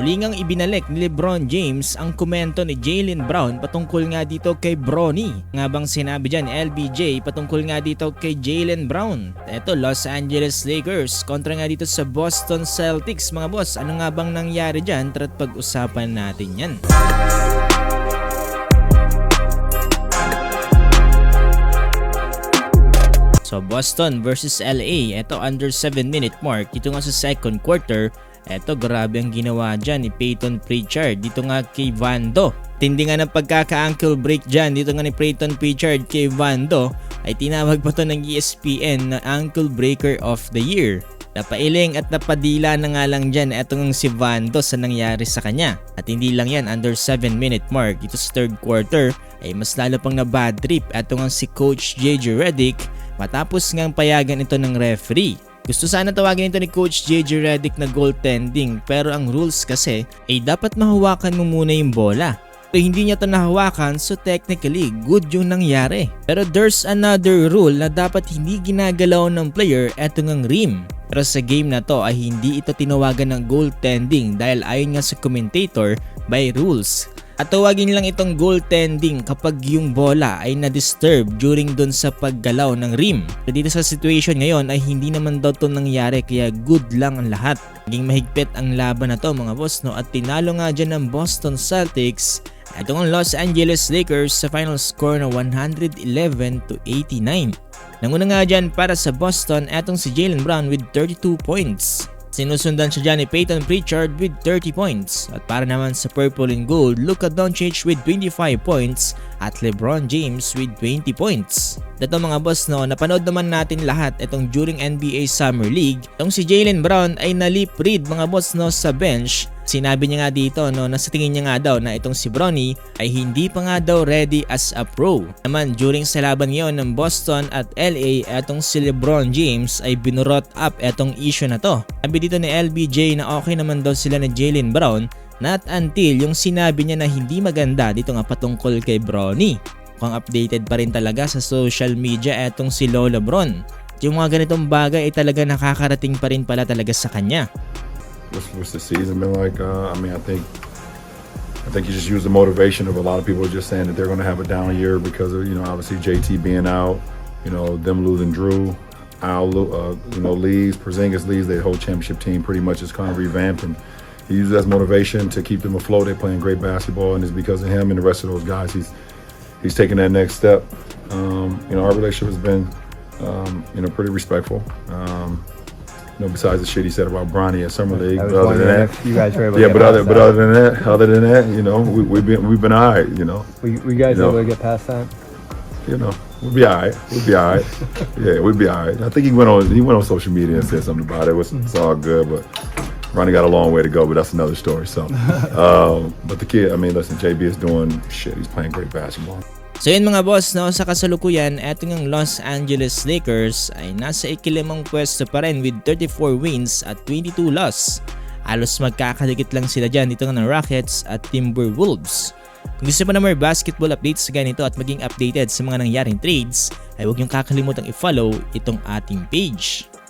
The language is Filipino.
Muli ngang ibinalik ni LeBron James ang komento ni Jaylen Brown patungkol nga dito kay Bronny. Nga bang sinabi dyan ni LBJ patungkol nga dito kay Jaylen Brown? Eto, Los Angeles Lakers kontra nga dito sa Boston Celtics mga boss. Ano nga bang nangyari dyan? Tara't pag-usapan natin yan. So Boston versus LA, ito under 7-minute mark, dito nga sa second quarter, ito grabe ang ginawa dyan ni Peyton Pritchard, dito nga kay Vando. Tindi nga ng pagkaka-ankle break dyan, dito nga ni Peyton Pritchard kay Vando, ay tinawag pa to ng ESPN na ankle breaker of the year. Napailing at napadila na nga lang dyan etong si Vando sa nangyari sa kanya. At hindi lang yan, under 7-minute mark, dito sa third quarter, ay mas lalo pang na bad trip etong si Coach JJ Redick matapos ngang payagan ito ng referee. Gusto sana tawagin ito ni Coach JJ Redick na goaltending pero ang rules kasi ay dapat mahawakan mo muna yung bola. Pero hindi niya ito nahawakan so technically good yung nangyari. Pero there's another rule na dapat hindi ginagalaw ng player eto ngang rim. Pero sa game na to ay hindi ito tinawagan ng goaltending dahil ayon nga sa commentator by rules. At tawagin lang itong goaltending kapag yung bola ay na-disturb during dun sa paggalaw ng rim. So dito sa situation ngayon ay hindi naman daw ito nangyari kaya good lang ang lahat. Naging mahigpit ang laban na to mga boss no, at tinalo nga dyan ng Boston Celtics itong Los Angeles Lakers sa final score na 111-89. Nanguna nga dyan para sa Boston etong si Jaylen Brown with 32 points. Sinusundan siya dyan ni Peyton Pritchard with 30 points. At para naman sa Purple and Gold, Luka Doncic with 25 points at LeBron James with 20 points. Ito mga boss no, napanood naman natin lahat itong during NBA Summer League. Itong si Jaylen Brown ay na-lip read mga boss no sa bench. Sinabi niya nga dito no, na sa tingin niya nga daw na itong si Bronny ay hindi pa nga daw ready as a pro. Naman during sa laban ngayon ng Boston at LA, itong si LeBron James ay binurot up itong issue na to. Sabi dito ni LBJ na okay naman daw sila ni Jaylen Brown, not until yung sinabi niya na hindi maganda dito nga patungkol kay Bronny. Mukhang updated pa rin talaga sa social media etong si Lola Bron. Yung mga ganitong bagay ay talaga nakakarating pa rin pala talaga sa kanya. What's the season been like? I think you just use the motivation of a lot of people just saying that they're going to have a down year because of, obviously JT being out, them losing Drew, Al, leaves, Porzingis leaves, their whole championship team pretty much is kind of revamped, and he uses that as motivation to keep them afloat. They're playing great basketball, and it's because of him and the rest of those guys. He's taking that next step. Our relationship has been, pretty respectful. Besides the shit he said about Bronny at Summer League, but other than that, you guys were able yeah. to But other than that, we've been alright. We guys able to get past that. We'll be alright. Yeah, we'll be alright. I think he went on social media and said something about it. It's all good, but Bronny got a long way to go. But that's another story. So, but the kid, listen, JB is doing shit. He's playing great basketball. So yun mga boss, no, sa kasalukuyan, eto ng Los Angeles Lakers ay nasa ikilimang pwesto pa rin with 34 wins at 22 loss. Halos magkakadikit lang sila dyan dito ng Rockets at Timberwolves. Kung gusto pa na more basketball updates sa ganito at maging updated sa mga nangyaring trades, ay huwag niyong kakalimutang i-follow itong ating page.